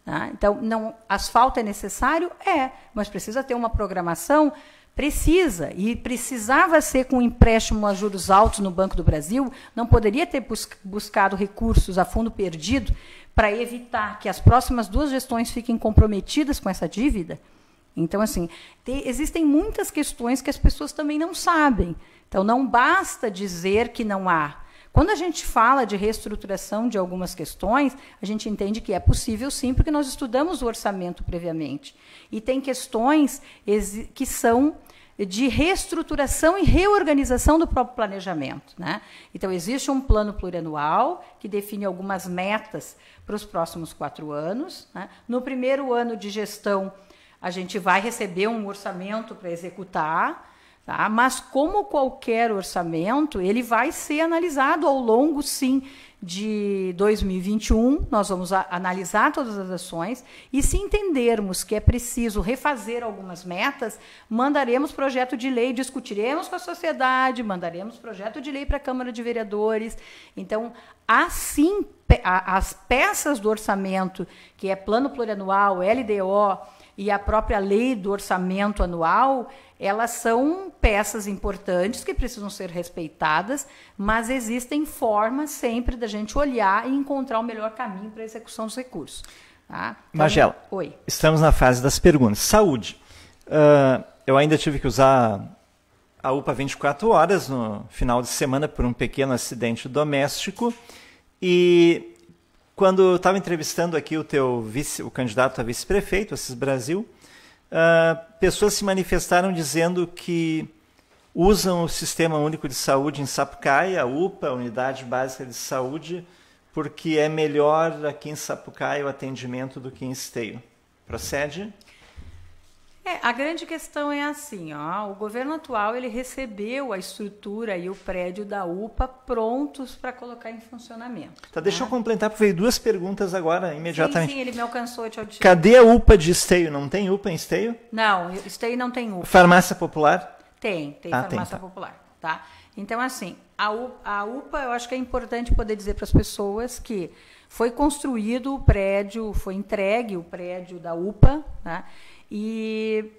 Tá? Então, asfalto é necessário? É, mas precisa ter uma programação. Precisa, e precisava ser com empréstimo a juros altos no Banco do Brasil, não poderia ter buscado recursos a fundo perdido para evitar que as próximas duas gestões fiquem comprometidas com essa dívida? Então, assim, existem muitas questões que as pessoas também não sabem. Então, não basta dizer que não há. Quando a gente fala de reestruturação de algumas questões, a gente entende que é possível sim, porque nós estudamos o orçamento previamente. E tem questões que são de reestruturação e reorganização do próprio planejamento, né? Então, existe um plano plurianual que define algumas metas para os próximos 4 anos, né? No primeiro ano de gestão, a gente vai receber um orçamento para executar, tá? Mas, como qualquer orçamento, ele vai ser analisado ao longo, sim, de 2021. Nós vamos analisar todas as ações e, se entendermos que é preciso refazer algumas metas, mandaremos projeto de lei, discutiremos com a sociedade, mandaremos projeto de lei para a Câmara de Vereadores. Então, assim, as peças do orçamento, que é plano plurianual, LDO, e a própria lei do orçamento anual, elas são peças importantes que precisam ser respeitadas, mas existem formas sempre da gente olhar e encontrar o melhor caminho para a execução dos recursos. Tá? Então, Magela, oi. Estamos na fase das perguntas. Saúde. Eu ainda tive que usar a UPA 24 horas no final de semana por um pequeno acidente doméstico e... Quando estava entrevistando aqui o candidato a vice-prefeito, Assis Brasil, pessoas se manifestaram dizendo que usam o Sistema Único de Saúde em Sapucaia, a UPA, a Unidade Básica de Saúde, porque é melhor aqui em Sapucaia o atendimento do que em Esteio. Procede? A grande questão é assim, ó, o governo atual ele recebeu a estrutura e o prédio da UPA prontos para colocar em funcionamento. Tá, deixa eu complementar, porque veio 2 perguntas agora, imediatamente. Sim, ele me alcançou. Cadê a UPA de Esteio? Não tem UPA em Esteio? Não, Esteio não tem UPA. Farmácia Popular? Tem farmácia popular. Tá? Então, assim, a UPA, eu acho que é importante poder dizer para as pessoas que foi construído o prédio, foi entregue o prédio da UPA, tá? E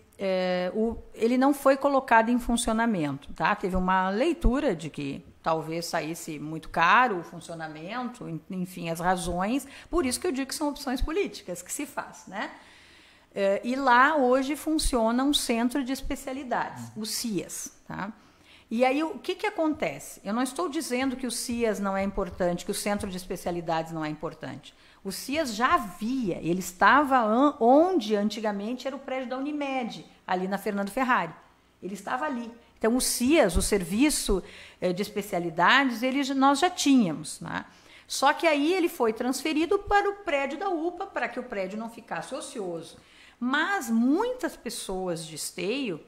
ele não foi colocado em funcionamento. Tá? Teve uma leitura de que talvez saísse muito caro o funcionamento, enfim, as razões. Por isso que eu digo que são opções políticas que se faz. Né? E lá hoje funciona um centro de especialidades, o CIAS. Tá? E aí o que acontece? Eu não estou dizendo que o CIAS não é importante, que o centro de especialidades não é importante. O CIAS já havia, ele estava onde antigamente era o prédio da Unimed, ali na Fernando Ferrari. Ele estava ali. Então, o CIAS, o serviço de especialidades, nós já tínhamos. Né? Só que aí ele foi transferido para o prédio da UPA, para que o prédio não ficasse ocioso. Mas muitas pessoas de Esteio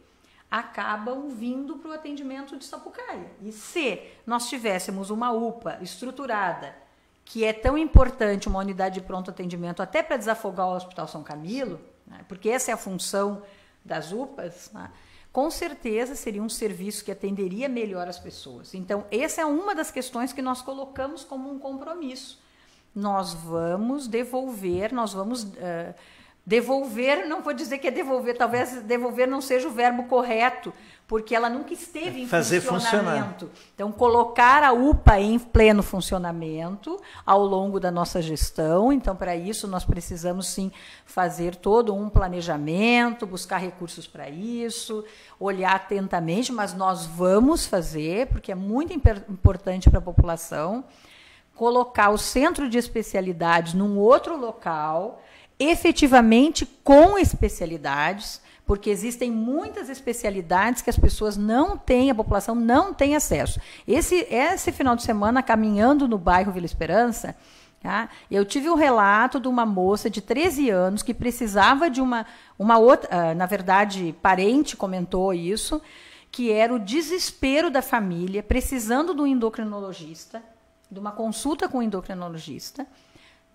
acabam vindo para o atendimento de Sapucaia. E se nós tivéssemos uma UPA estruturada, que é tão importante, uma unidade de pronto atendimento, até para desafogar o Hospital São Camilo, né, porque essa é a função das UPAs, né, com certeza seria um serviço que atenderia melhor as pessoas. Então, essa é uma das questões que nós colocamos como um compromisso. Nós vamos devolver, devolver, não vou dizer que é devolver, talvez devolver não seja o verbo correto, porque ela nunca esteve em funcionamento. Funcionar. Então, colocar a UPA em pleno funcionamento ao longo da nossa gestão. Então, para isso, nós precisamos, sim, fazer todo um planejamento, buscar recursos para isso, olhar atentamente, mas nós vamos fazer, porque é muito importante para a população, colocar o centro de especialidades num outro local, efetivamente com especialidades, porque existem muitas especialidades que as pessoas não têm, a população não tem acesso. Esse final de semana, caminhando no bairro Vila Esperança, tá, eu tive um relato de uma moça de 13 anos que precisava de uma outra, na verdade, parente comentou isso, que era o desespero da família, precisando de um endocrinologista, de uma consulta com um endocrinologista,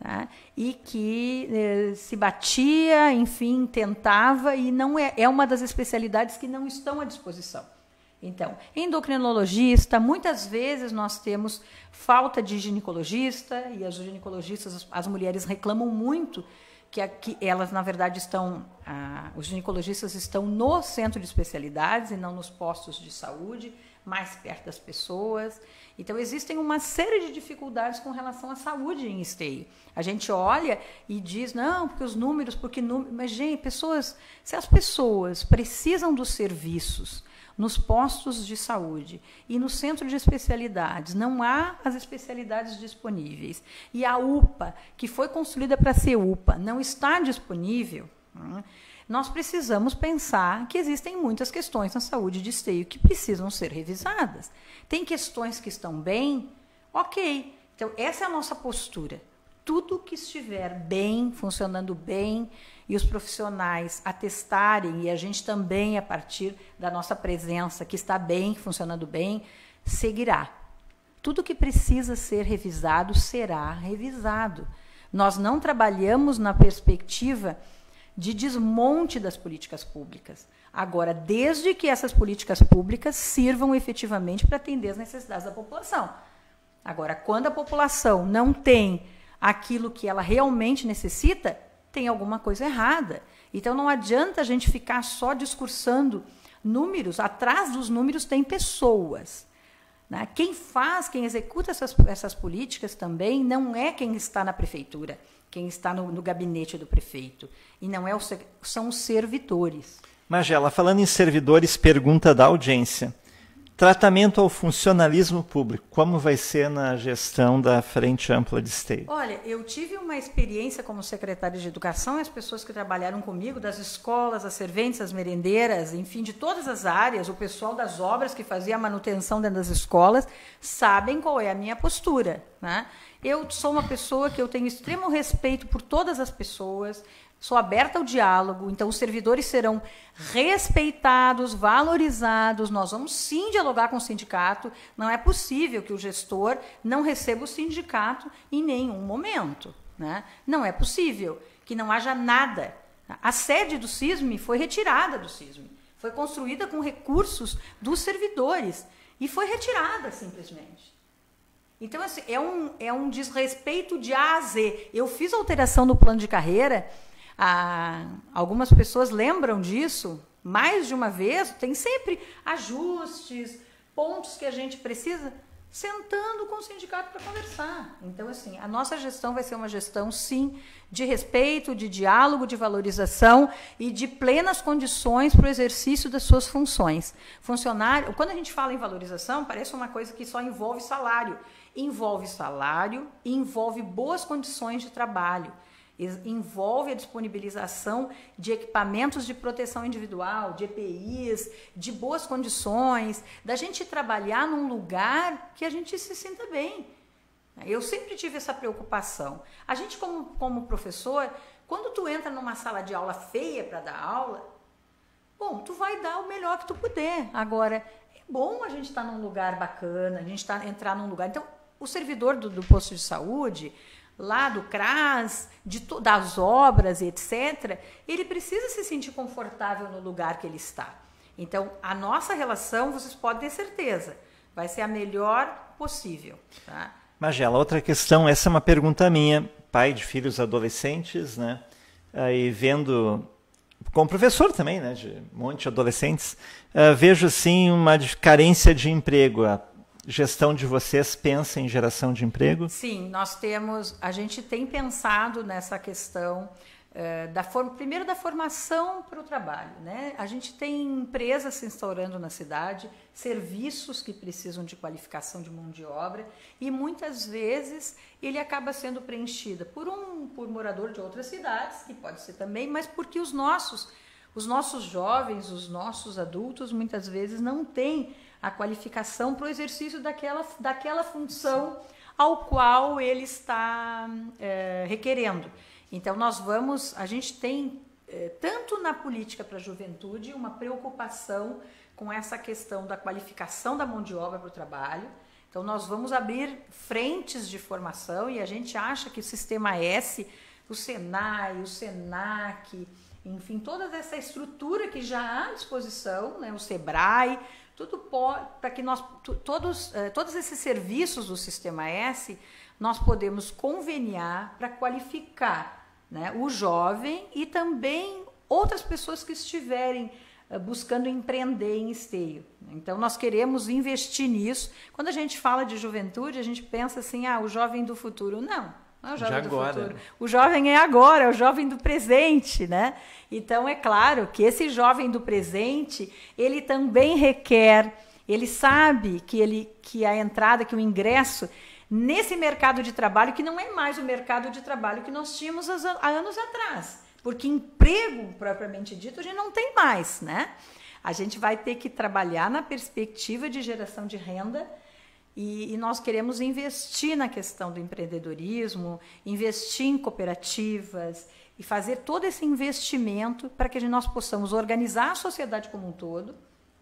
tá? E que se batia, enfim, tentava, e não é uma das especialidades que não estão à disposição. Então, endocrinologista, muitas vezes nós temos falta de ginecologista, e as ginecologistas, as mulheres reclamam muito que elas, na verdade, os ginecologistas estão no centro de especialidades e não nos postos de saúde, mais perto das pessoas. Então, existem uma série de dificuldades com relação à saúde em Esteio. A gente olha e diz, não, porque os números, mas, gente, se as pessoas precisam dos serviços nos postos de saúde e no centro de especialidades não há as especialidades disponíveis, e a UPA, que foi construída para ser UPA, não está disponível, nós precisamos pensar que existem muitas questões na saúde de esteio que precisam ser revisadas. Tem questões que estão bem, ok. Então, essa é a nossa postura. Tudo que estiver bem, funcionando bem, e os profissionais atestarem, e a gente também, a partir da nossa presença, que está bem, funcionando bem, seguirá. Tudo que precisa ser revisado será revisado. Nós não trabalhamos na perspectiva de desmonte das políticas públicas. Agora, desde que essas políticas públicas sirvam efetivamente para atender as necessidades da população. Agora, quando a população não tem aquilo que ela realmente necessita, tem alguma coisa errada. Então, não adianta a gente ficar só discursando números. Atrás dos números tem pessoas. Né? Quem faz, quem executa essas políticas também não é quem está na prefeitura, quem está no gabinete do prefeito. E não é são os servidores. Magela, falando em servidores, pergunta da audiência. Tratamento ao funcionalismo público, como vai ser na gestão da Frente Ampla de Esteio? Olha, eu tive uma experiência como secretária de Educação, e as pessoas que trabalharam comigo, das escolas, as serventes, as merendeiras, enfim, de todas as áreas, o pessoal das obras que fazia a manutenção dentro das escolas, sabem qual é a minha postura. Né? Eu sou uma pessoa que eu tenho extremo respeito por todas as pessoas, sou aberta ao diálogo, então os servidores serão respeitados, valorizados, nós vamos sim dialogar com o sindicato, não é possível que o gestor não receba o sindicato em nenhum momento. Né? Não é possível que não haja nada. A sede do SISM foi retirada do SISM, foi construída com recursos dos servidores e foi retirada simplesmente. Então, assim, é um desrespeito de A a Z. Eu fiz alteração no plano de carreira. Algumas pessoas lembram disso mais de uma vez, tem sempre ajustes, pontos que a gente precisa, sentando com o sindicato para conversar. Então, assim, a nossa gestão vai ser uma gestão, sim, de respeito, de diálogo, de valorização e de plenas condições para o exercício das suas funções. Funcionário, quando a gente fala em valorização, parece uma coisa que só envolve salário. Envolve salário e envolve boas condições de trabalho. Envolve a disponibilização de equipamentos de proteção individual, de EPIs, de boas condições, da gente trabalhar num lugar que a gente se sinta bem. Eu sempre tive essa preocupação. A gente, como professor, quando tu entra numa sala de aula feia para dar aula, bom, tu vai dar o melhor que tu puder. Agora, é bom a gente estar num lugar bacana, a gente entrar num lugar... Então, o servidor do posto de saúde... lá do CRAS, das obras, etc., ele precisa se sentir confortável no lugar que ele está. Então, a nossa relação, vocês podem ter certeza, vai ser a melhor possível. Tá? Magela, outra questão, essa é uma pergunta minha, pai de filhos adolescentes, né? Aí vendo, como professor também, né, de um monte de adolescentes, vejo, sim, uma carência de emprego. A gestão de vocês pensa em geração de emprego? Sim, a gente tem pensado nessa questão, primeiro da formação para o trabalho. Né? A gente tem empresas se instaurando na cidade, serviços que precisam de qualificação de mão de obra, e muitas vezes ele acaba sendo preenchido por morador de outras cidades, que pode ser também, mas porque os nossos jovens, os nossos adultos, muitas vezes não têm a qualificação para o exercício daquela função ao qual ele está requerendo. Então, a gente tem, tanto na política para a juventude, uma preocupação com essa questão da qualificação da mão de obra para o trabalho. Então, nós vamos abrir frentes de formação e a gente acha que o Sistema S, o Senai, o Senac, enfim, toda essa estrutura que já há à disposição, né, o SEBRAE, tudo para que todos esses serviços do Sistema S, nós podemos conveniar para qualificar, né, o jovem e também outras pessoas que estiverem buscando empreender em Esteio. Então, nós queremos investir nisso. Quando a gente fala de juventude, a gente pensa assim, o jovem do futuro. Não, Não é o jovem do futuro. O jovem é agora, é o jovem do presente, né? Então, é claro que esse jovem do presente, ele também requer, ele sabe que a entrada, que o ingresso nesse mercado de trabalho, que não é mais o mercado de trabalho que nós tínhamos há anos atrás, porque emprego, propriamente dito, a gente não tem mais, né? A gente vai ter que trabalhar na perspectiva de geração de renda e nós queremos investir na questão do empreendedorismo, investir em cooperativas e fazer todo esse investimento para que nós possamos organizar a sociedade como um todo,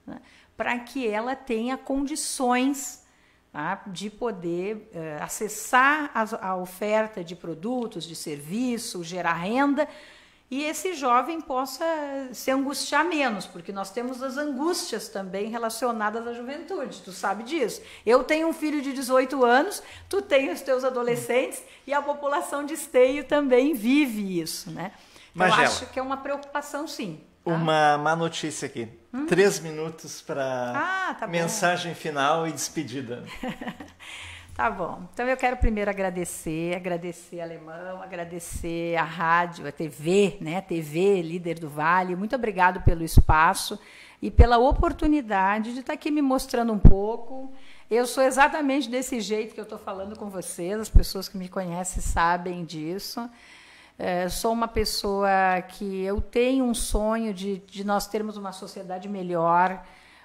né, para que ela tenha condições, tá, de poder acessar a oferta de produtos, de serviços, gerar renda, e esse jovem possa se angustiar menos, porque nós temos as angústias também relacionadas à juventude, tu sabe disso. Eu tenho um filho de 18 anos, tu tem os teus adolescentes, e a população de Esteio também vive isso, né? Magela, eu acho que é uma preocupação, sim. Tá? Uma má notícia aqui. 3 minutos para mensagem final e despedida. Tá bom. Então, eu quero primeiro agradecer Alemão, agradecer a rádio, a TV, né? TV Líder do Vale. Muito obrigado pelo espaço e pela oportunidade de estar aqui me mostrando um pouco. Eu sou exatamente desse jeito que eu estou falando com vocês, as pessoas que me conhecem sabem disso. Sou uma pessoa que eu tenho um sonho de nós termos uma sociedade melhor,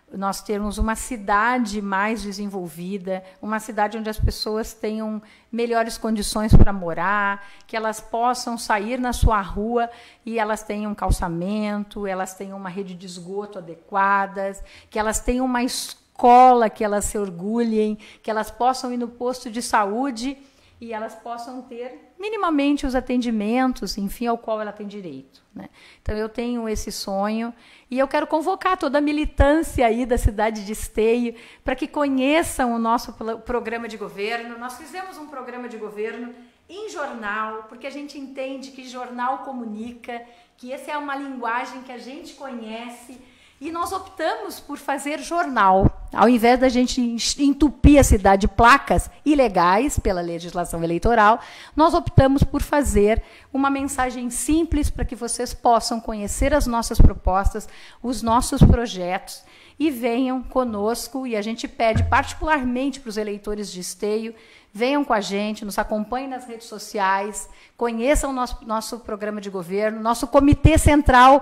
nós termos uma cidade mais desenvolvida, uma cidade onde as pessoas tenham melhores condições para morar, que elas possam sair na sua rua e elas tenham calçamento, elas tenham uma rede de esgoto adequadas, que elas tenham uma escola que elas se orgulhem, que elas possam ir no posto de saúde e elas possam ter minimamente os atendimentos, enfim, ao qual ela tem direito, né? Então, eu tenho esse sonho e eu quero convocar toda a militância aí da cidade de Esteio para que conheçam o nosso programa de governo. Nós fizemos um programa de governo em jornal, porque a gente entende que jornal comunica, que essa é uma linguagem que a gente conhece, e nós optamos por fazer jornal. Ao invés da gente entupir a cidade de placas ilegais pela legislação eleitoral, nós optamos por fazer uma mensagem simples para que vocês possam conhecer as nossas propostas, os nossos projetos, e venham conosco. E a gente pede particularmente para os eleitores de Esteio, venham com a gente, nos acompanhem nas redes sociais, conheçam o nosso programa de governo, nosso comitê central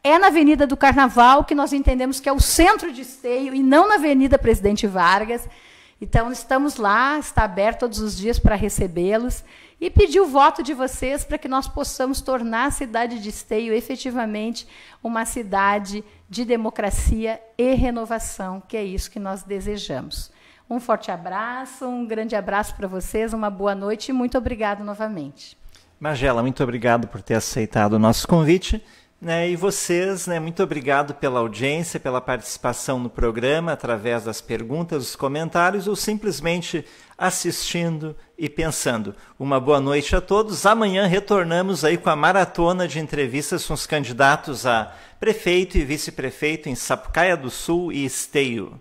é na Avenida do Carnaval, que nós entendemos que é o centro de Esteio, e não na Avenida Presidente Vargas. Então, estamos lá, está aberto todos os dias para recebê-los, e pedir o voto de vocês para que nós possamos tornar a cidade de Esteio efetivamente uma cidade de democracia e renovação, que é isso que nós desejamos. Um forte abraço, um grande abraço para vocês, uma boa noite e muito obrigado novamente. Magela, muito obrigado por ter aceitado o nosso convite. E vocês, muito obrigado pela audiência, pela participação no programa, através das perguntas, dos comentários, ou simplesmente assistindo e pensando. Uma boa noite a todos. Amanhã retornamos aí com a maratona de entrevistas com os candidatos a prefeito e vice-prefeito em Sapucaia do Sul e Esteio.